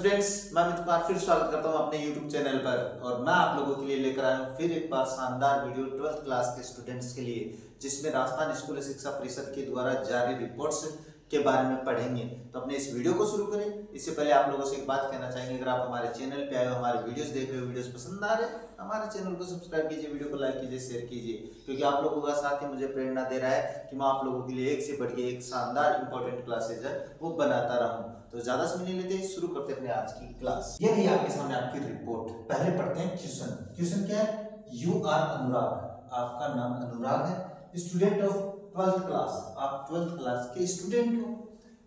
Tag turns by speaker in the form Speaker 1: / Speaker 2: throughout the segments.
Speaker 1: Students, मैं अमित कुमार फिर स्वागत करता हूं अपने YouTube चैनल पर। और मैं आप लोगों के लिए लेकर आया हूं फिर एक बार शानदार वीडियो 12th क्लास के स्टूडेंट्स के लिए, जिसमें राजस्थान स्कूल शिक्षा परिषद के द्वारा जारी रिपोर्ट्स के बारे में पढ़ेंगे। तो अपने इस वीडियो को शुरू करें। इससे पहले आप लोगों से एक बात कहना चाहेंगे, अगर आप हमारे चैनल पे आए हो, हमारे वीडियोस देख रहे हो, वीडियोस पसंद आ रहे हैं, हमारे चैनल को सब्सक्राइब कीजिए, वीडियो को लाइक कीजिए, शेयर कीजिए, क्योंकि आप लोगों का साथ ही मुझे प्रेरणा दे रहा है कि मैं आप लोगों के लिए एक से बढ़ के एक शानदार इंपॉर्टेंट क्लासेज है वो बनाता रहूं। तो ज्यादा समय नहीं लेते, शुरू करते अपने आज की क्लास। ये है आपके सामने आपकी रिपोर्ट। पहले पढ़ते हैं क्वेश्चन। क्वेश्चन क्या है? यू आर अनुराग, आपका नाम अनुराग है, स्टूडेंट ऑफ 12th क्लास, आप 12th क्लास के स्टूडेंट हो।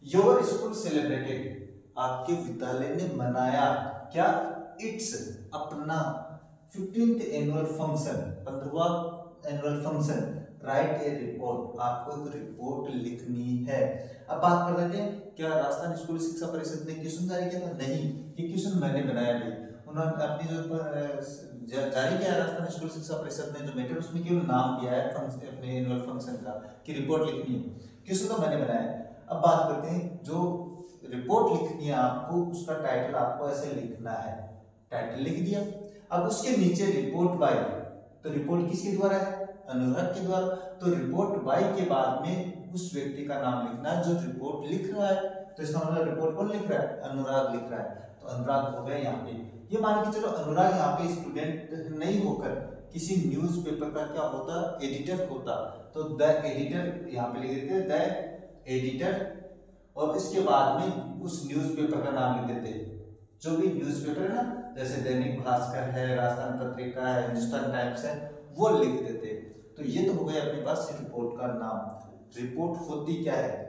Speaker 1: योर स्कूल सेलिब्रेटेड, आपके विद्यालय ने मनाया क्या? इट्स, अपना 15th एनुअल फंक्शन, 15वां annual function. Right a report, आपको एक रिपोर्ट लिखनी है। अब बात कर लेते हैं, क्या राजस्थान स्कूल शिक्षा परिषद ने क्वेश्चन जारी किया था? नहीं, ये क्वेश्चन मैंने बनाया भी। उन्होंने अपनी जो जारी किया राजस्थान स्कूल शिक्षा परिषद ने जो मैटर, उसमें केवल नाम दिया है अपने एनुअल फंक्शन का कि रिपोर्ट लिखनी है। क्वेश्चन तो मैंने बनाया। अब बात करते हैं, जो रिपोर्ट लिखनी है आपको, उसका टाइटल आपको ऐसे लिखना है। टाइटल लिख दिया। अब उसके नीचे रिपोर्ट बाय, तो रिपोर्ट किसके द्वारा है? अनुराग के द्वारा। तो रिपोर्ट बाय के बाद में उस व्यक्ति का नाम लिखना है जो रिपोर्ट लिख रहा है। तो इसका मतलब रिपोर्ट कौन लिख रहा है? अनुराग लिख रहा है। तो अनुराग हो गया यहाँ पे। ये मान के चलो अनुराग यहाँ पे स्टूडेंट नहीं होकर किसी न्यूज़पेपर का क्या होता? एडिटर होता। तो द एडिटर यहाँ पे लिख देते, द एडिटर, और इसके बाद में उस न्यूज़पेपर का नाम लिख देते। जो भी न्यूज़पेपर है ना, जैसे दैनिक भास्कर है, राजस्थान पत्रिका है, हिंदुस्तान टाइम्स है, वो लिख देते। तो ये तो हो गया अपने पास रिपोर्ट का नाम। रिपोर्ट होती क्या है?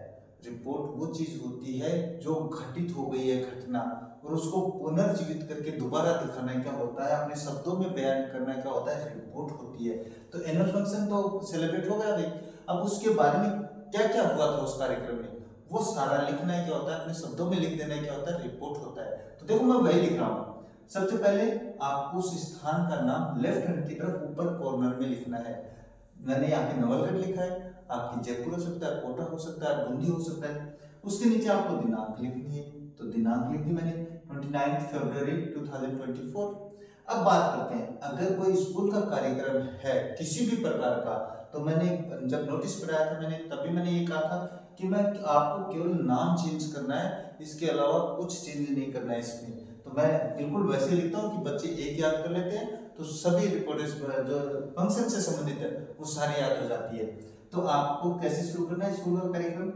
Speaker 1: रिपोर्ट वो चीज होती है जो घटित हो गई है घटना, और उसको पुनर्जीवित करके दोबारा दिखाना क्या होता है, अपने शब्दों में बयान करना क्या होता है, रिपोर्ट होती है। तो एनुअल फंक्शन तो सेलिब्रेट हो गया भाई। अब उसके बारे में क्या क्या हुआ था उस कार्यक्रम में, वो सारा लिखना है क्या होता है, अपने शब्दों में लिख देना क्या होता है, रिपोर्ट होता है। तो देखो मैं वही लिख रहा हूँ। सबसे पहले आपको उस स्थान का नाम लेफ्ट हैंड की तरफ ऊपर कॉर्नर में लिखना है। मैंने यहाँ पे नवलगढ़ लिखा है, आपकी जयपुर हो सकता है, कोटा हो सकता है, बूंदी हो सकता है। उसके नीचे आपको दिनांक लिखनी है, तो दिनांक लिख दी मैंने 29 फरवरी 2024। अब बात करते हैं, अगर कोई स्कूल का कार्यक्रम है किसी भी प्रकार का, तो मैंने जब नोटिस पढ़ाया था मैंने, तभी मैंने ये कहा था कि मैं आपको केवल नाम चेंज करना है, इसके अलावा कुछ चेंज नहीं करना है इसमें। तो मैं बिल्कुल वैसे लिखता हूँ कि बच्चे एक याद कर लेते हैं, तो सभी रिपोर्ट्स जो फंक्शन से संबंधित है वो सारी याद हो जाती है। तो आपको कैसे शुरू करना है स्कूल का कार्यक्रम?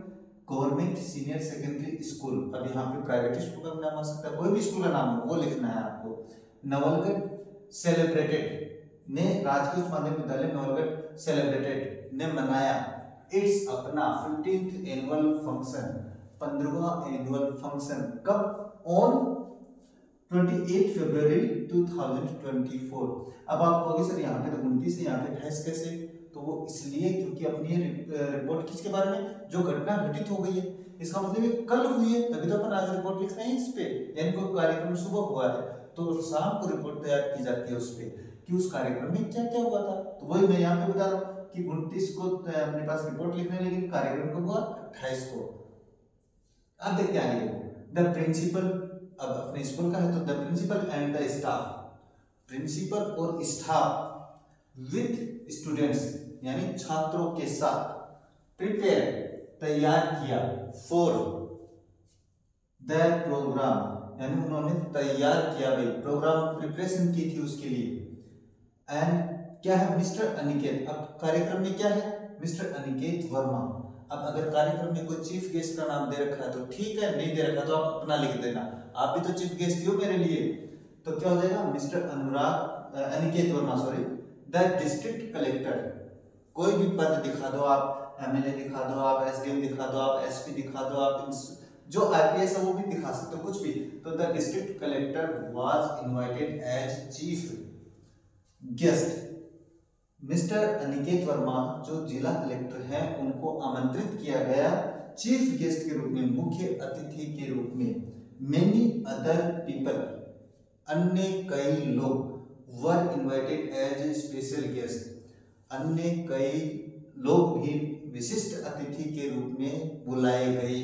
Speaker 1: गवर्नमेंट सीनियर सेकेंडरी स्कूल, अब यहाँ पे प्राइवेट स्कूल का नाम आ सकता है, कोई भी स्कूल का नाम हो वो लिखना है आपको। नवलगढ़ सेलिब्रेटेड ने, राजकीय उच्च माध्यमिक विद्यालय नवलगढ़ सेलिब्रेटेड ने मनाया इट्स, अपना 15th एनुअल फंक्शन, 15वां एनुअल फंक्शन। कब? ऑन 28 फरवरी 2024। अब आप कहोगे सर यहाँ पे तो 29 है, यहाँ पे 28 कैसे? तो वो इसलिए क्योंकि अपनी रिपोर्ट किसके बारे में, जो घटना घटित हो गई है, इसका मतलब ये कल हुई है, तभी तो अपन आज रिपोर्ट लिख रहे हैं इस पे। यानी कोई कार्यक्रम सुबह हुआ है तो शाम को रिपोर्ट तैयार की जाती है उस पे कि उस कार्यक्रम में क्या क्या हुआ था। तो वही मैं यहाँ पे बता रहा हूँ कि 29 को अपने पास रिपोर्ट लिखना है, लेकिन कार्यक्रम कब हुआ? 28 को। अब देखते हैं आगे। द प्रिंसिपल, अब अपने स्कूल का है तो the principal and the staff, principal और स्टाफ विद स्टूडेंट्स यानी छात्रों के साथ, प्रिपेयर तैयार किया, फॉर द प्रोग्राम यानी उन्होंने तैयार किया भाई, प्रोग्राम प्रिपरेशन की थी उसके लिए। एंड क्या है? मिस्टर अनिकेत। अब कार्यक्रम में क्या है? मिस्टर अनिकेत वर्मा। अब अगर कार्यक्रम में कोई चीफ गेस्ट का नाम दे रखा है तो ठीक है, नहीं दे रखा तो आप अपना लिख देना, आप भी तो चीफ गेस्ट हो मेरे लिए। तो क्या हो जाएगा? Mister Anurag Aniket Verma, sorry, the district collector. कोई भी पद दिखा दो आप, एमएलए दिखा दो आप, एसडीएम दिखा दो आप, एसपी दिखा दो आप, जो आईपीएस है वो भी दिखा सकते हो, कुछ भी। तो the district collector was invited as chief guest. Mister Aniket Verma जो जिला कलेक्टर हैं उनको आमंत्रित किया गया चीफ गेस्ट के रूप में, मुख्य अतिथि के रूप में। मेनी अदर पीपल, अन्य कई लोग, वर इनवाइटेड एज स्पेशल गेस्ट, अन्य कई लोग भी विशिष्ट अतिथि के रूप में बुलाए गए।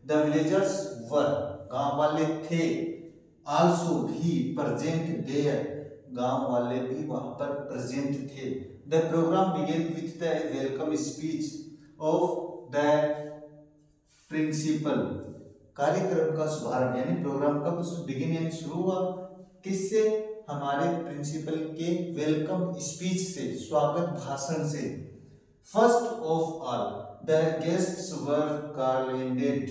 Speaker 1: द विलेजर्स वर, गांव वाले थे, आल्सो भी प्रेजेंट देयर, गांव वाले भी वहां पर प्रेजेंट थे। The program began with the welcome speech of the principal, कार्यक्रम का शुभारंभ यानी प्रोग्राम कब बिगिन यानी शुरू हुआ, किससे, हमारे प्रिंसिपल के वेलकम स्पीच से, स्वागत भाषण से। First of all the guests were garlanded,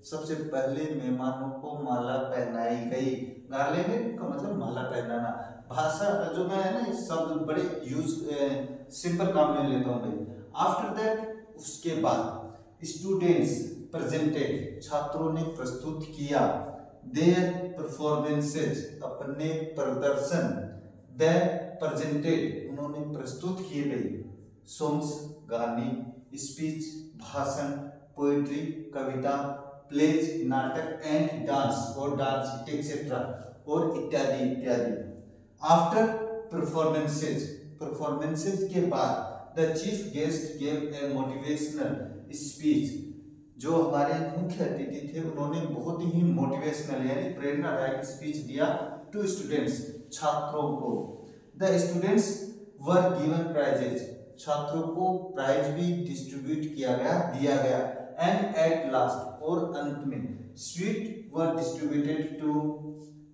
Speaker 1: सबसे पहले मेहमानों को माला पहनाई गई। गार्लैंडेड का मतलब माला पहनाना। भाषा जो मैं है ना शब्द बड़े यूज सिंपल काम में लेता हूँ भाई। आफ्टर दैट, उसके बाद स्टूडेंट्स प्रेजेंटेड, छात्रों ने प्रस्तुत किया, देयर परफॉर्मेंसेज, अपने प्रदर्शन, द प्रेजेंटेड, उन्होंने प्रस्तुत किए गए, सॉन्ग्स, गाने, स्पीच, भाषण, पोएट्री, कविता, प्लेज, नाटक, एंड डांस, और डांस एक्सेट्रा, और इत्यादि इत्यादि। आफ्टर परफॉर्मेंसेज, परफॉर्मेंसेज के बाद the chief guest gave a motivational speech, जो हमारे मुख्य अतिथि थे उन्होंने बहुत ही मोटिवेशनल यानी प्रेरणादायक स्पीच दिया टू स्टूडेंट्स, छात्रों को। The students were given prizes, छात्रों को प्राइज भी डिस्ट्रीब्यूट किया गया, दिया गया। एंड एट लास्ट, और अंत में, sweet were distributed to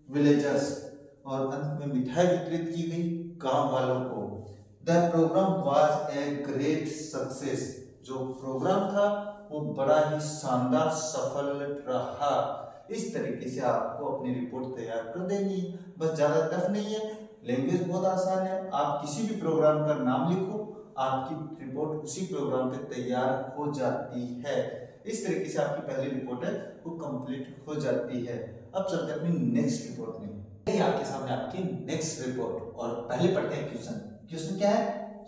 Speaker 1: villagers, और अंत में मिठाई वितरित की गई गांव वालों को। The program was a great success, जो प्रोग्राम था वो बड़ा ही शानदार सफल रहा। इस तरीके से आपको अपनी रिपोर्ट तैयार कर देनी है, बस ज्यादा टफ नहीं है, लैंग्वेज बहुत आसान है। आप किसी भी प्रोग्राम का नाम लिखो, आपकी रिपोर्ट उसी प्रोग्राम पे तैयार हो जाती है। इस तरीके से आपकी पहली रिपोर्ट है वो कंप्लीट हो जाती है। अब चलते हैं अपनी नेक्स्ट रिपोर्ट में। आपके सामने आपकी नेक्स्ट रिपोर्ट, और पहले पढ़ते हैं क्वेश्चन। क्वेश्चन क्या है?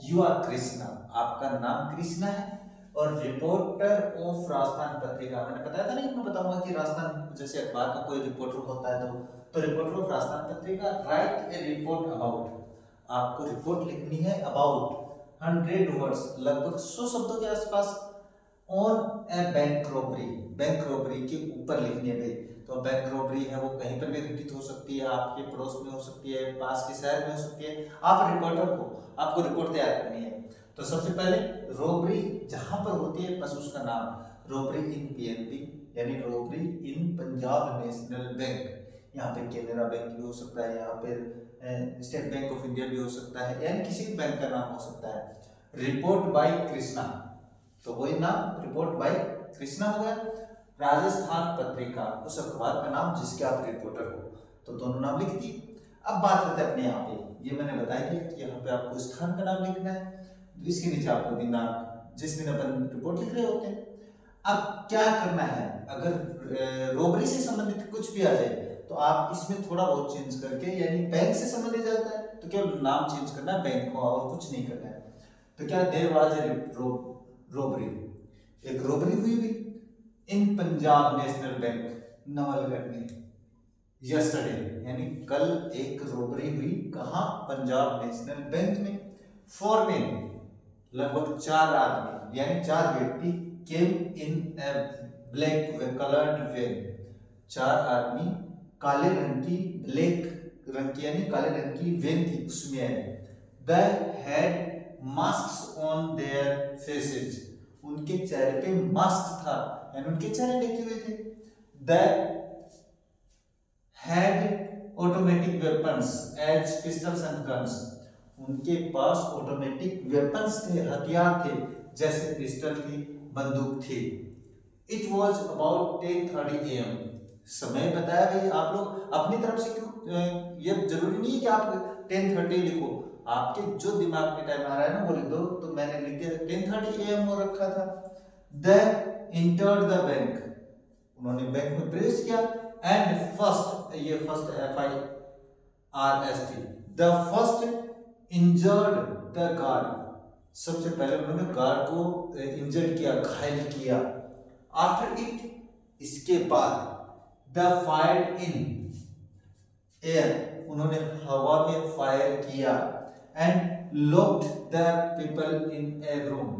Speaker 1: यू आर कृष्णा, आपका नाम कृष्णा है और रिपोर्टर ऑफ राजस्थान पत्रिका। मैंने बताया था ना कि मैं बताऊंगा कि राजस्थान जैसे अखबार का कोई रिपोर्टर होता है तो reporter of Rajasthan Patrika. Right a report about, आपको रिपोर्ट लिखनी है अबाउट 100 वर्ड्स, लगभग 100 शब्दों के आसपास, on A bank robbery, bank robbery के ऊपर लिखनी है भाई। तो बैंक रॉबरी है वो कहीं पर भी घटित हो सकती है, आपके पड़ोस में हो सकती है, पास के शहर में हो सकती है। आप रिपोर्टर को, आपको रिपोर्ट तैयार करनी है। तो सबसे पहले रॉबरी जहां पर होती है बस उसका नाम, रॉबरी इन पीएनबी यानी रॉबरी इन पंजाब नेशनल बैंक। यहाँ पे कैनरा बैंक भी हो सकता है, यहाँ पे स्टेट बैंक ऑफ इंडिया भी हो सकता है, यानी किसी भी बैंक का नाम हो सकता है। रिपोर्ट बाय कृष्णा, तो वही नाम रिपोर्ट बाय कृष्णा हो गया। राजस्थान पत्रिका, उस अखबार का नाम जिसके आप रिपोर्टर हो, तो दोनों नाम लिख दिए। अब बात करते हैं अपने यहाँ पे, ये मैंने बताया कि यहाँ पे आपको स्थान का नाम लिखना है, इसके नीचे आपको दिनांक, जिस दिन अपन रिपोर्ट लिख रहे होते हैं। अब क्या करना है, अगर रॉबरी से संबंधित कुछ भी आ जाए तो आप इसमें थोड़ा बहुत चेंज करके, यानी बैंक से संबंधित जाता है तो केवल नाम चेंज करना है बैंक को, और कुछ नहीं करना है। तो क्या देयर वाज ए रॉबरी, एक रॉबरी हुई भी इन पंजाब नेशनल बैंक नवलगढ़ में यस्टरडे, यानी कल एक रॉबरी हुई, कहां? पंजाब नेशनल बैंक में। फोर मेन, लगभग 4 आदमी यानी 4 व्यक्ति, केम इन ए ब्लैक कलर्ड वैन, 4 आदमी काले रंग की, ब्लैक रंग की यानी काले रंग की वैन थी, उसमें आए। The had mask on their faces, उनके चेहरे पे मास्क था यानी उनके चेहरे ढके हुए थे। The had automatic weapons as pistols and guns, उनके पास ऑटोमेटिक वेपन्स थे, हथियार थे, जैसे पिस्टल थी, बंदूक थी। इट वॉज अबाउट 10:30 AM, समय बताया भाई। आप लोग अपनी तरफ से क्यों, ये जरूरी नहीं है कि आप 10:30 लिखो, आपके जो दिमाग में टाइम आ रहा है ना वो लिख दो। तो मैंने लिख दिया 10:30 AM हो रखा था। द एंटर्ड द बैंक, उन्होंने बैंक में प्रवेश किया। एंड फर्स्ट, ये first FIRST, the first injured the guard, सबसे पहले उन्होंने गार्ड को इंजर्ड किया, घायल किया। आफ्टर इट, इसके बाद, द फायर इन एयर, उन्होंने हवा में फायर किया। And locked the people in A room,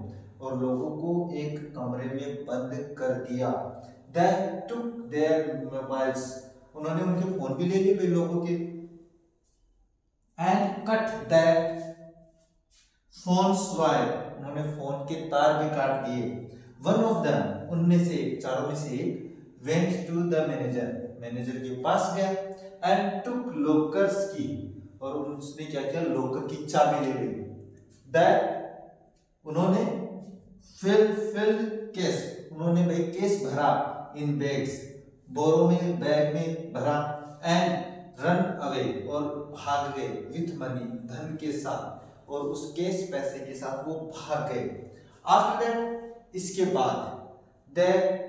Speaker 1: और लोगों को एक कमरे में बंद कर दिया। They took their mobiles, उन्होंने उनके फोन भी ले लिए कई लोगों के, and cut that phones wire, उन्होंने फोन के तार भी काट दिए। वन ऑफ देम, उनमें से एक, चारों में से एक, went to the manager, manager के पास गया, एंड टुक लॉकर्स की, और उसने क्या किया, लॉकर की चाबी ले ली। दैट, उन्होंने फिल्ड केस, उन्होंने भाई केस भरा, इन बैग्स, बोरों में, बैग में भरा, एंड रन अवे, और भाग गए, विथ मनी, धन के साथ, और उस केस पैसे के साथ वो भाग गए। आफ्टर दैट, इसके बाद, द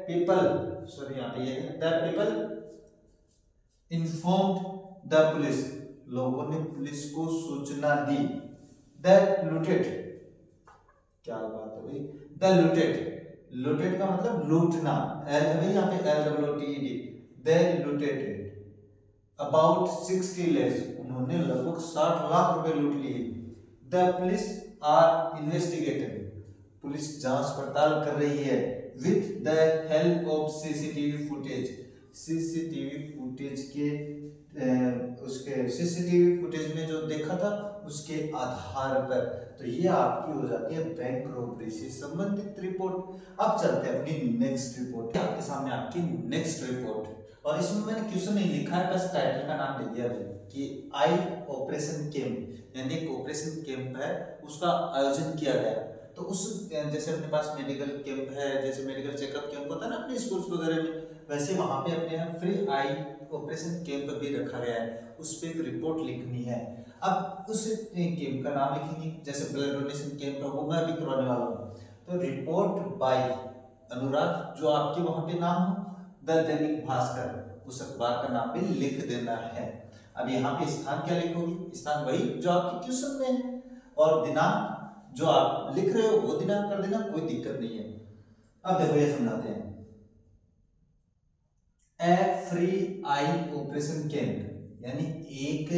Speaker 1: पीपल, सॉरी यहाँ पे ये है, the people informed the police, लोगों ने पुलिस को सूचना दी। दैट लूटेड, क्या बात है भाई, द लूटेड, लूटेड का मतलब लूटना, एल है भाई यहाँ पे, LOOTED, they looted about 60 lakhs, उन्होंने लगभग 60 लाख रुपए लूट लिए। द पुलिस आर इन्वेस्टिगेटिंग, पुलिस जांच पड़ताल कर रही है, with the help of CCTV footage, CCTV footage के उसके CCTV फुटेज में जो देखा था उसके आधार पर। तो ये आपकी हो जाती है बैंक रॉबरी से संबंधित रिपोर्ट। अब चलते हैं अपनी नेक्स्ट रिपोर्ट, आपके सामने आपकी नेक्स्ट रिपोर्ट, और इसमें मैंने क्वेश्चन नहीं लिखा है, बस टाइटल का नाम दे दिया है कि आई ऑपरेशन कैंप, यानी एक ऑपरेशन कैंप है, उसका आयोजन किया गया। तो उस जैसे अपने पास मेडिकल कैंप है, जैसे मेडिकल चेकअप कैंप होता है ना अपने स्कूल्स वगैरह में, वैसे वहां पे अपने यहाँ फ्री आई ऑपरेशन कैंप भी रखा गया है, उस पर एक रिपोर्ट लिखनी है। अब उस कैंप का नाम लिखेंगे, जैसे ब्लड डोनेशन कैंप है वो मैं अभी करवाने वाला हूँ। तो रिपोर्ट बाय अनुराग, जो आपके वहां पे नाम हो, द दैनिक भास्कर, उस अखबार का नाम भी लिख देना है। अब यहाँ पे स्थान क्या लिखोगे, स्थान वही जो आपके क्वेश्चन में है, और दिनांक जो आप लिख रहे हो वो दिनांक कर देना, कोई दिक्कत नहीं है। अब देखो ये समझाते हैं, ए फ्री आई ऑपरेशन कैंप, यानी एक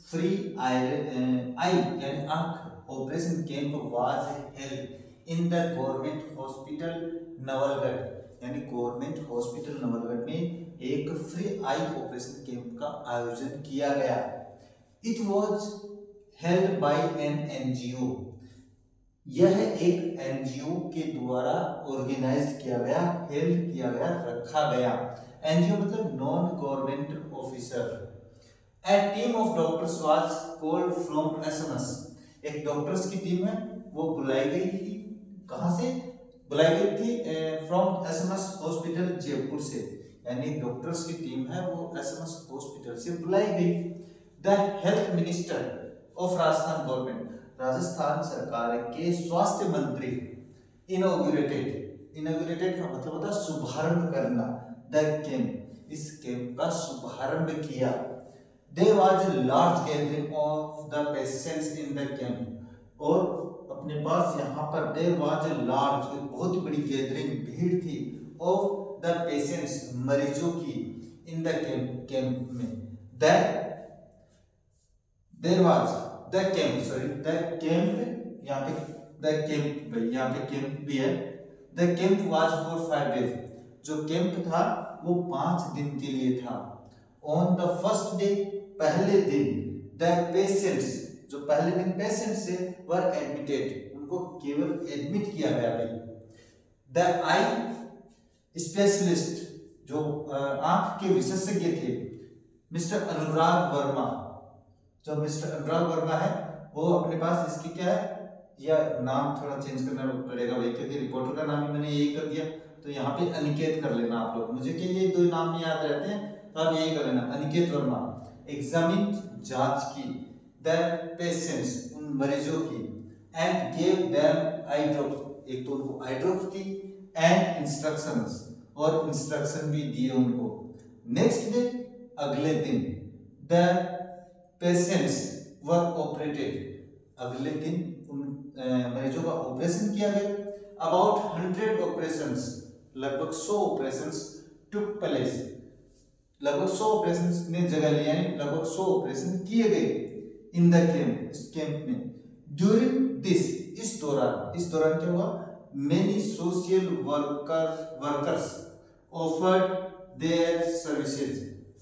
Speaker 1: फ्री आई यानी आंख operation camp was held in the government hospital Nawalgarh, यानी गवर्नमेंट हॉस्पिटल नवलगढ़ में एक फ्री आई ऑपरेशन कैंप का आयोजन किया गया। It was held by an NGO, यह एक NGO के द्वारा ऑर्गेनाइज किया गया, हेल्ड किया गया, रखा गया। NGO मतलब non government officer. A team of doctors was called from SMS, एक डॉक्टर्स की टीम है वो बुलाई गई थी, कहां से बुलाई गई थी, फ्रॉम SMS हॉस्पिटल जयपुर से, यानी डॉक्टर्स की टीम है वो SMS हॉस्पिटल से बुलाई गई। The health minister of Rajasthan government, Rajasthan सरकार के स्वास्थ्य मंत्री, इनॉग्रेटेड का मतलब होता है शुभारंभ करना, द कैंप, इस कैंप का शुभारंभ किया। There was a large gathering of the patients in the camp, और अपने पास यहाँ पर देयर वाज अ लार्ज, बहुत ही बड़ी गैदरिंग, भीड़ थी, ऑफ द पेशेंट्स, मरीजों की, इन द कैंप में। There was the camp, sorry the camp, यहाँ पे द कैंप, भाई यहाँ पे कैंप भी है। The camp was for 5 days, जो कैंप था वो 5 दिन के लिए था। ऑन द फर्स्ट डे, पहले दिन, द पेशेंट्स, जो पहले दिन पेशेंट्स से वर एडमिटेड, उनको केवल एडमिट किया गया भाई। द आई स्पेशलिस्ट, जो आंख के विशेषज्ञ थे, मिस्टर अनुराग वर्मा, जो मिस्टर अनुराग वर्मा है वो अपने पास इसकी क्या है, या नाम थोड़ा चेंज करना पड़ेगा भाई, क्योंकि रिपोर्टर का नाम ही मैंने यही कर दिया, तो यहाँ पे अनिकेत कर लेना आप लोग, मुझे क्या ये 2 नाम नहीं याद रहते हैं, तो आप यही कर लेना, अनिकेत वर्मा। एग्जामिन, जांच की, द पेशेंट्स, उन मरीजों की, and gave them eye drops, एक तो उनको eye drops the, and instructions, और इंस्ट्रक्शन भी दिए उनको। नेक्स्ट डे, अगले दिन, द पेशेंट्स वर ऑपरेटेड, अगले दिन उन मरीजों का ऑपरेशन किया गया। अबाउट 100 ऑपरेशंस, लगभग 100 ऑपरेशंस टुक प्लेस, लगभग 100 ऑपरेशंस ने जगह लिया, लगभग 100 ऑपरेशन किए गए इन द कैंप, इस कैंप में। ड्यूरिंग दिस, इस दौरान क्या हुआ, many social workers offered their services,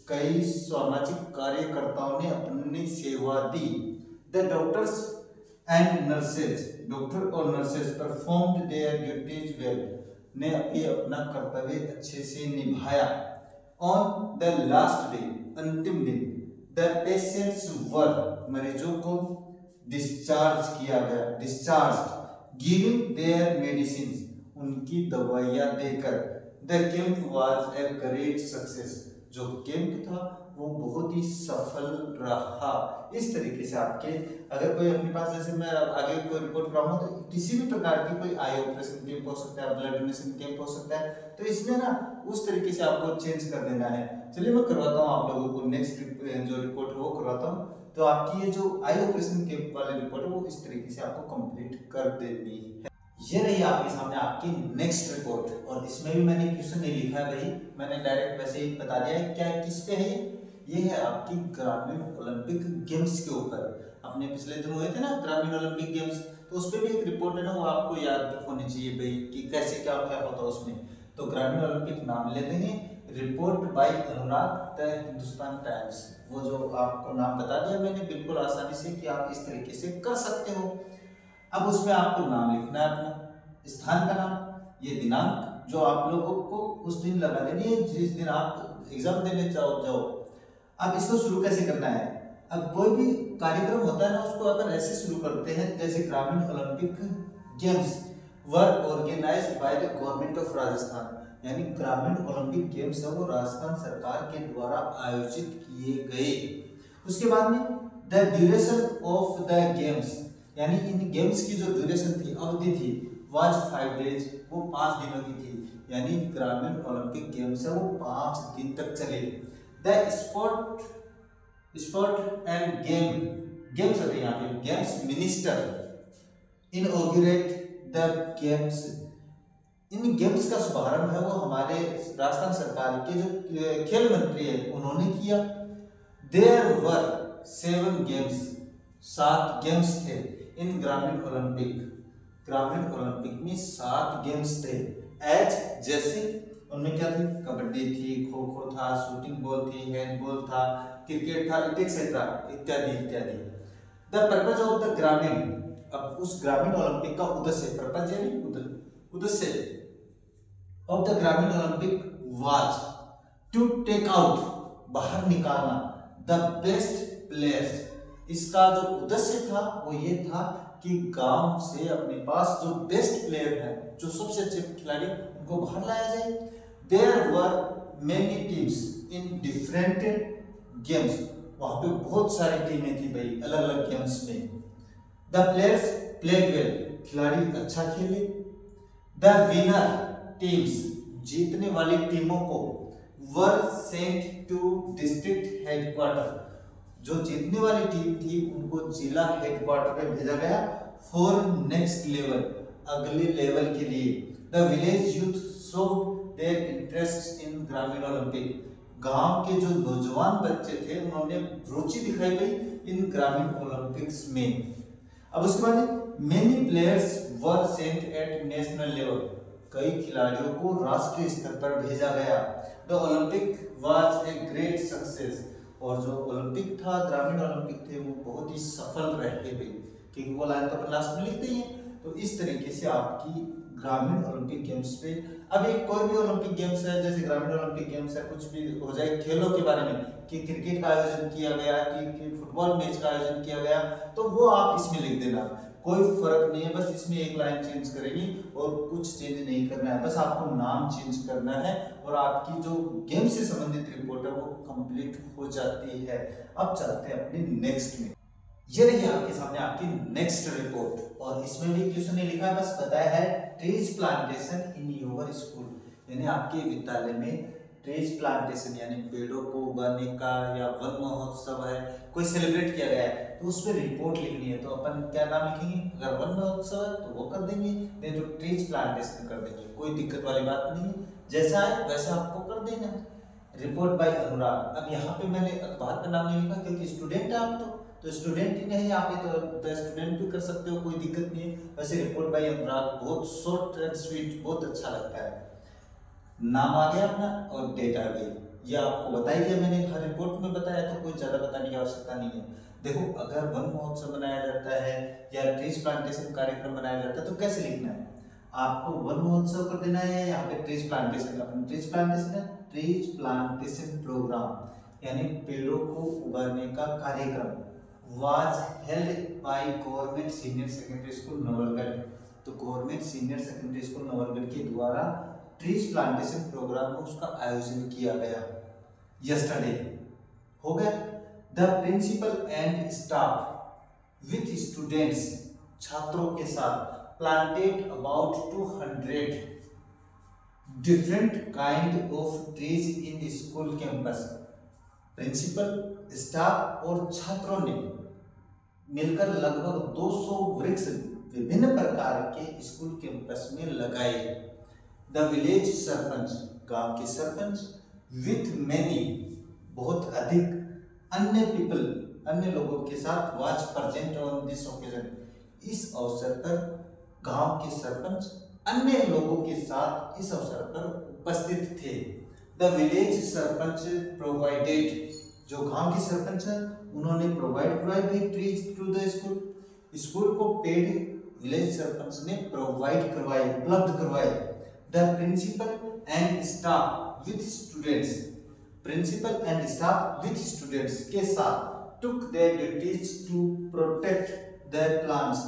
Speaker 1: कई सामाजिक कार्यकर्ताओं ने अपनी सेवा दी। The doctors and nurses, doctor और nurses performed their duties well, ने अभी अपना कर्तव्य अच्छे से निभाया। ऑन द लास्ट डे, अंतिम दिन, द पेशेंट्स वर, मरीजों को डिस्चार्ज किया गया, डिस्चार्ज गिविंग देयर मेडिसिन, उनकी दवाइयाँ देकर। The camp was a great success, जो कैंप था वो बहुत ही सफल रहा। इस तरीके से आपके अगर कोई अपने पास, जैसे मैं आगे कोई रिपोर्ट कराऊंगा तो किसी भी प्रकार की कोई आई ऑपरेशन कैंप हो सकता है, ब्लड डोनेशन कैंप हो सकता है, तो इसमें ना उस तरीके से आपको चेंज कर देना है। चलिए मैं करवाता हूँ आप लोगों को नेक्स्ट जो रिपोर्ट है वो करवाता हूँ। तो आपकी ये जो आई ऑपरेशन कैंप वाली रिपोर्ट है वो इस तरीके से आपको कंप्लीट कर देनी है। ये रही आपके सामने आपकी नेक्स्ट रिपोर्ट, और इसमें भी मैंने क्वेश्चन नहीं लिखा है भाई, मैंने डायरेक्ट वैसे ही बता दिया है क्या किस पे है। ये है आपकी ग्रामीण ओलंपिक गेम्स के ऊपर। अपने पिछले दिन हुए थे ना ग्रामीण ओलंपिक गेम्स, तो उस पर भी एक रिपोर्ट है ना, वो आपको याद होनी चाहिए भाई कि कैसे क्या क्या होता है उसमें। तो ग्रामीण ओलंपिक नाम लेते हैं, report by Anurag, the Hindustan times. वो जो आपको नाम बता दिया मैंने बिल्कुल आसानी से कि आप इस तरीके से कर सकते हो। अब उसमें आपको नाम लिखना है, अपना स्थान का नाम, ये दिनांक जो आप लोगों को उस दिन लगा देनी है जिस दिन आप एग्जाम देने जाओ। अब इसको शुरू कैसे करना है। अब कोई भी कार्यक्रम होता है ना, उसको अपन ऐसे शुरू करते हैं जैसे ग्रामीण Olympic games were organized by the government of Rajasthan, यानी ग्रामीण ओलंपिक गेम्स है वो राजस्थान सरकार के द्वारा आयोजित किए गए। उसके बाद में the duration of the games, यानी इन गेम्स की जो ड्यूरेशन थी, अवधि थी, वाज 5 डेज, वो 5 दिनों की थी। यानी ग्रामीण ओलंपिक गेम्स है वो 5 दिन तक चले। द स्पोर्ट एंड गेम्स होते हैं यहाँ पे, games minister inaugurate the games, इन गेम्स का शुभारंभ है वो हमारे राजस्थान सरकार के जो खेल मंत्री है उन्होंने किया। देयर वर 7 गेम्स, 7 गेम्स थे इन ग्रामीण ओलंपिक में 7 गेम्स थे। एज जैसे उनमें क्या थी, कबड्डी थी, खो खो था, शूटिंग बॉल थी, हैंडबॉल था, क्रिकेट था, एक्सेट्रा इत्यादि इत्यादि। द पर्पज ऑफ द ग्रामीण, अब उस ग्रामीण ओलंपिक का उद्देश्य, पर्पज यानी उद्देश्य ऑफ द ग्रामीण Olympic was to take out, बाहर निकालना, द बेस्ट प्लेयर्स। इसका जो उद्देश्य था वो ये था कि गांव से अपने पास जो बेस्ट प्लेयर है, जो सबसे अच्छे खिलाड़ी, उनको बाहर लाया जाए। There were many teams in different games, वहां पे बहुत सारी टीमें थी भाई अलग अलग गेम्स में। द प्लेयर्स प्लेड वेल, खिलाड़ी अच्छा खेले। द विनर टीम्स, जीतने वाली टीमों को, were sent to district headquarter, जो जीतने वाली टीम थी उनको जिला हेडक्वार्टर में भेजा गया फॉर नेक्स्ट लेवल, अगले लेवल के लिए। The village youth showed their interest in ग्रामीण ओलंपिक, गांव के जो नौजवान बच्चे थे उन्होंने रुचि दिखाई गई इन ग्रामीण ओलंपिक्स में। अब उसके बाद many players were sent at national level, कई खिलाड़ियों को राष्ट्रीय स्तर पर भेजा गया। The Olympic was a great success, और जो ओलंपिक था, ग्रामीण ओलंपिक थे, वो बहुत ही सफल रहे भाई, क्योंकि वो लाइन तो अपन लास्ट में लिखते ही हैं। तो इस तरीके से आपकी ग्रामीण ओलंपिक गेम्स पे, अब एक कोई भी ओलंपिक गेम्स है, जैसे ग्रामीण ओलंपिक गेम्स है, कुछ भी हो जाए खेलों के बारे में, कि क्रिकेट का आयोजन किया गया, कि फुटबॉल मैच का आयोजन किया गया, तो वो आप इसमें लिख देना, कोई फर्क नहीं है। बस इसमें एक लाइन चेंज करेगी और कुछ चेंज नहीं करना है, बस आपको नाम चेंज करना है और आपकी जो गेम से संबंधित रिपोर्ट है वो कंप्लीट हो जाती है। अब चलते हैं अपने नेक्स्ट में। ये रही आपके सामने आपकी नेक्स्ट रिपोर्ट, और इसमें भी क्वेश्चन नहीं लिखा है, बस बताया है trees plantation in your school, यानी आपके विद्यालय में ट्रीज प्लांटेशन यानी पेड़ों को उगाने का या वन महोत्सव है, कोई सेलिब्रेट किया गया है, तो उस पर रिपोर्ट लिखनी है। तो अपन क्या नाम लिखेंगे, अगर वन महोत्सव है तो वो कर देंगे, नहीं तो ट्रीज प्लांटेशन कर देंगे, कोई दिक्कत वाली बात नहीं है, जैसा है वैसा आपको कर देना। रिपोर्ट बाय अनुराग, अब यहाँ पे मैंने अखबार का नाम नहीं लिखा क्योंकि स्टूडेंट है आप, तो स्टूडेंट ही नहीं आप ही, तो स्टूडेंट भी कर सकते हो, कोई दिक्कत नहीं है। वैसे रिपोर्ट बाय अनुराग बहुत शॉर्ट एंड स्वीट, बहुत अच्छा लगता है। नाम आ गया अपना और डेट आ गई, ये आपको बताई दिया मैंने, हर रिपोर्ट में बताया, तो कोई ज़्यादा बताने की आवश्यकता नहीं है। देखो, अगर वन महोत्सव मनाया जाता है या ट्रीज प्लांटेशन कार्यक्रम मनाया जाता है तो कैसे लिखना है, आपको वन महोत्सव कर देना है, यहाँ पे ट्रीज प्लांटेशन, अपने ट्रीज प्लांटेशन है, ट्रीज प्लांटेशन प्रोग्राम यानी पेड़ों को उगाने का कार्यक्रम was held by government senior secondary school Nawalgarh. तो government senior secondary school Nawalgarh के द्वारा ट्रीज प्लांटेशन प्रोग्राम में उसका आयोजन किया गया यस्टरडे, हो गया। The principal and staff with students, छात्रों के साथ, planted about 200 different kind of trees in school campus. Principal, staff और छात्रों ने मिलकर लगभग 200 वृक्ष विभिन्न प्रकार के स्कूल कैंपस में लगाए। द विलेज सरपंच, गांव के सरपंच, विथ मैनी, बहुत अधिक, अन्य पीपल, अन्य लोगों के साथ, was present on this occasion, इस अवसर पर गांव के सरपंच अन्य लोगों के साथ इस अवसर पर उपस्थित थे। द विलेज सरपंच प्रोवाइडेड, जो गांव के सरपंच है उन्होंने प्रोवाइड करवाई trees to the school, school को पेड़ विलेज सरपंच ने प्रोवाइड करवाए, उपलब्ध करवाए। The principal and staff with students, principal and staff with students के साथ took their duties to protect the plants,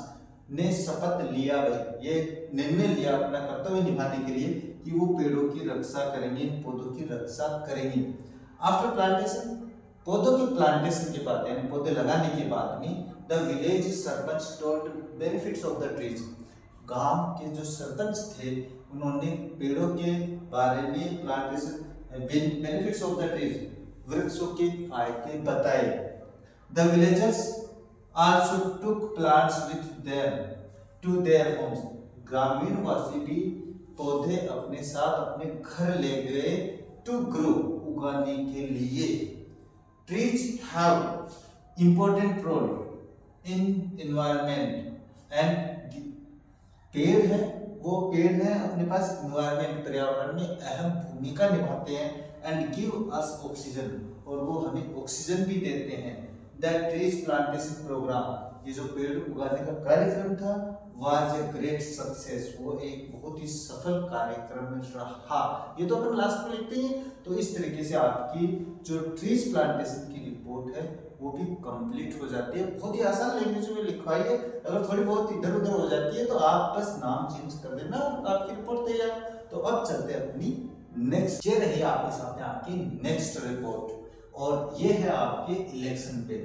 Speaker 1: ने शपथ लिया, ये निर्णय लिया अपना कर्तव्य निभाने के लिए कि वो पेड़ों की रक्षा करेंगे, पौधों की रक्षा करेंगे। आफ्टर प्लांटेशन, पौधों की प्लांटेशन के बाद यानी पौधे लगाने के बाद में, the village sarpanch told benefits of the trees, गांव के जो सरपंच थे उन्होंने पेड़ों के बारे में, plantation benefits of the trees, वृक्षों के फायदे बताए। The villagers also took plants with them to their homes, ग्रामीण वासी भी पौधे अपने साथ अपने घर ले गए, to grow, उगाने के लिए। Trees have important role in environment and पेड़ है, वो पेड़ है अपने पास environment, पर्यावरण में अहम भूमिका निभाते हैं, and give us oxygen, और वो हमें ऑक्सीजन भी देते हैं। द ट्रीज प्लांटेशन प्रोग्राम, ये जो पेड़ उगाने का कार्यक्रम था, वाज ए ग्रेट सक्सेस, वो एक बहुत ही सफल कार्यक्रम रहा। ये तो अपन लास्ट में लिखते हैं, तो इस तरीके से आपकी जो ट्रीज प्लांटेशन की रिपोर्ट है वो भी कंप्लीट हो जाती है। बहुत ही आसान लैंग्वेज में लिखवाई है, अगर थोड़ी बहुत इधर उधर हो जाती है तो आप बस नाम चेंज कर देना, आपकी रिपोर्ट तैयार। तो अब चलते हैं अपनी नेक्स्ट, ये रही आपके सामने आपकी नेक्स्ट रिपोर्ट, और ये है आपके इलेक्शन पे,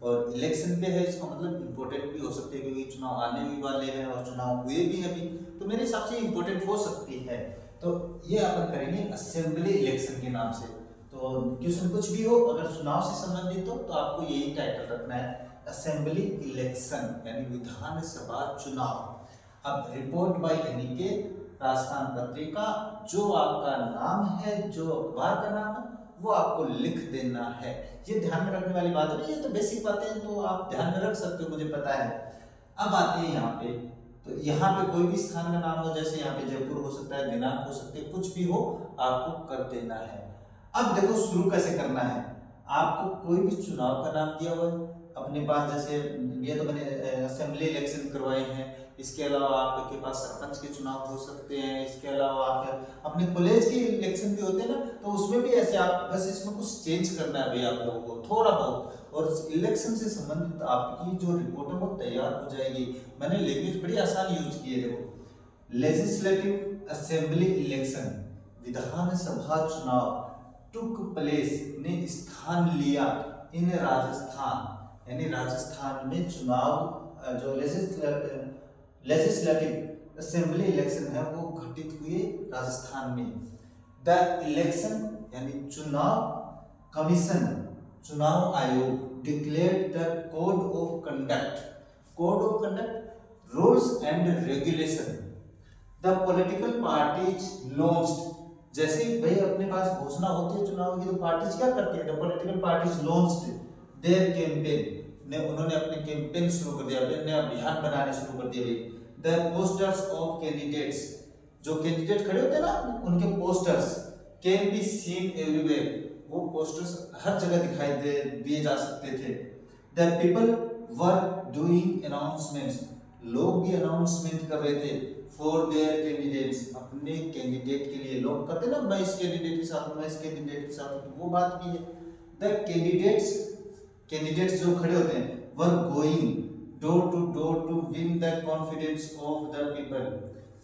Speaker 1: और इलेक्शन पे है, इसका मतलब इम्पोर्टेंट भी हो सकती है क्योंकि चुनाव आने भी वाले हैं और चुनाव हुए भी अभी, तो मेरे हिसाब से इम्पोर्टेंट हो सकती है। तो ये अपन करेंगे असेंबली इलेक्शन के नाम से। तो क्वेश्चन कुछ भी हो अगर चुनाव से संबंधित हो तो आपको यही टाइटल रखना है, असेंबली इलेक्शन यानी विधानसभा चुनाव। अब रिपोर्ट बाय अनिकेत, राजस्थान पत्रिका, जो आपका नाम है, जो अखबार का नाम है वो आपको लिख देना है। ये ध्यान में रखने वाली बात है, ये तो बेसिक बातें हैं तो आप ध्यान में रख सकते हो, मुझे पता है। अब आते हैं यहाँ पे, तो यहाँ पे कोई भी स्थान का नाम हो, जैसे यहाँ पे जयपुर हो सकता है, दिनांक हो सकते हैं, कुछ भी हो आपको कर देना है। अब देखो शुरू कैसे करना है, आपको कोई भी चुनाव का नाम दिया हुआ है अपने पास, जैसे ये तो मैंने असेंबली इलेक्शन करवाए हैं, इसके अलावा आपके पास सरपंच के चुनाव हो सकते हैं, इसके अलावा आप अपने कॉलेज के इलेक्शन भी होते हैं ना, तो उसमें भी ऐसे आप बस इसमें कुछ चेंज करना है भाई आप लोगों को थोड़ा बहुत, और इलेक्शन से संबंधित आपकी जो रिपोर्ट है वो तैयार हो जाएगी। मैंने लैंग्वेज बड़ी आसान यूज की है। देखो, लेजिस्लेटिव असेंबली इलेक्शन, विधानसभा चुनाव, टुक प्लेस ने स्थान लिया, इन राजस्थान यानी राजस्थान में चुनाव जो लेजिस्लेटिव असेंबली इलेक्शन है वो घटित हुए राजस्थान में। द इलेक्शन यानी चुनाव कमीशन, चुनाव आयोग, declared the code of conduct, rules and regulation. The political parties launched, जैसे भाई अपने पास घोषणा होती है चुनाव की तो पार्टीज क्या करती है, the political parties launched their campaign, ने उन्होंने अपने कैंपेन शुरू कर दिया, अपने अभियान बनाने शुरू कर दिए। द पोस्टर्स ऑफ कैंडिडेट्स, जो कैंडिडेट खड़े होते हैं ना उनके posters, can be seen everywhere, वो पोस्टर्स हर जगह दिए जा सकते थे। The people were doing announcements, लोग भी अनाउंसमेंट कर रहे थे फॉर देयर कैंडिडेट्स, अपने कैंडिडेट के लिए। लोग कहते ना मैं इस कैंडिडेट के साथ हूं, मैं इस कैंडिडेट के साथ हूं, तो वो बात भी है। द कैंडिडेट्स जो खड़े होते हैं were going door to win the confidence of the people,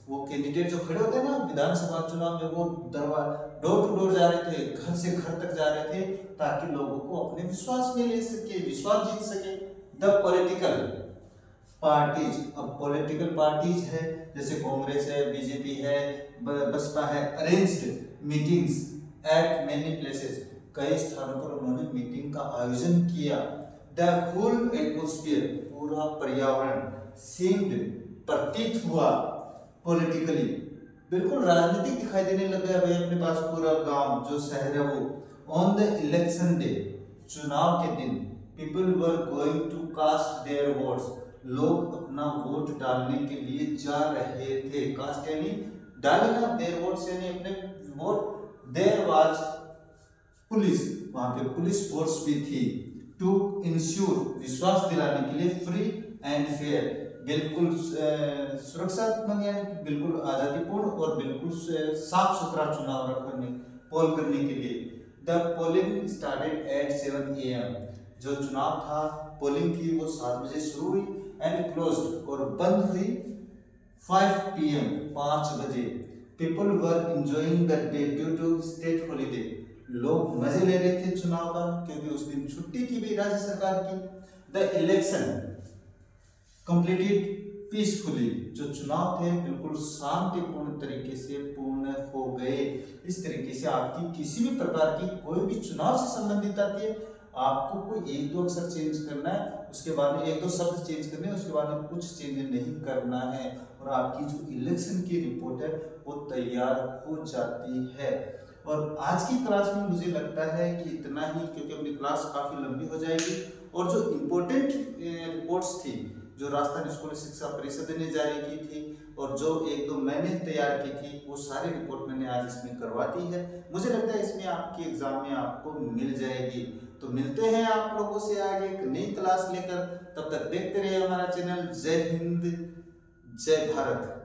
Speaker 1: वो कैंडिडेट जो खड़े होते हैं ना विधानसभा चुनाव में, वो डोर टू डोर जा रहे थे, घर से घर तक जा रहे थे, ताकि लोगों को अपने विश्वास में ले सके, विश्वास जीत सके। द पॉलिटिकल पार्टीज, अब पॉलिटिकल पार्टीज है जैसे कांग्रेस है, बीजेपी है, बसपा है, arranged meetings eight many places, कई स्थानों पर उन्होंने मीटिंग का आयोजन किया। द होल एटमॉस्फेयर, पूरा पर्यावरण, सीम्ड प्रतीत हुआ पॉलिटिकली, बिल्कुल राजनीतिक दिखाई देने लग गया भाई अपने पास पूरा गांव जो शहर है वो। ऑन द इलेक्शन डे, चुनाव के दिन, people were going to cast their votes, लोग अपना वोट डालने के लिए जा रहे थे। कास्ट यानी डालना, देयर वोट्स यानी अपने वोट। देयर वाज पुलिस, वहां पे पुलिस फोर्स भी थी। टू इंश्योर, विश्वास दिलाने के लिए, फ्री एंड फेयर, बिल्कुल सुरक्षात्मक यानी बिल्कुल आजादीपूर्ण और बिल्कुल साफ सुथरा चुनाव रखने, पोल करने के लिए। The polling started at 7 AM, जो चुनाव था, पोलिंग थी वो 7 बजे शुरू हुई, एंड क्लोज्ड, और बंद हुई 5 PM, 5 बजे। People were enjoying the day due to state holiday, लोग मजे ले रहे थे चुनाव का क्योंकि उस दिन छुट्टी थी भी राज्य सरकार की। द इलेक्शन कंप्लीटेड पीसफुली, जो चुनाव थे बिल्कुल शांतिपूर्ण तरीके से पूर्ण हो गए। इस तरीके से आपकी किसी भी प्रकार की कोई भी चुनाव से संबंधित आती है, आपको कोई 1-2 अक्षर चेंज करना है, उसके बाद में 1-2 शब्द चेंज करने हैं, उसके बाद में कुछ चेंज नहीं करना है, और आपकी जो इलेक्शन की रिपोर्ट है वो तैयार हो जाती है। और आज की क्लास में मुझे लगता है कि इतना ही, क्योंकि अपनी क्लास काफ़ी लंबी हो जाएगी, और जो इम्पोर्टेंट रिपोर्ट्स थी जो राजस्थान स्कूल शिक्षा परिषद ने जारी की थी और जो 1-2 मैंने तैयार की थी, वो सारी रिपोर्ट मैंने आज इसमें करवा दी है। मुझे लगता है इसमें आपके एग्जाम में आपको मिल जाएगी। तो मिलते हैं आप लोगों से आगे एक नई क्लास लेकर, तब तक देखते रहिए हमारा चैनल। जय हिंद, जय भारत।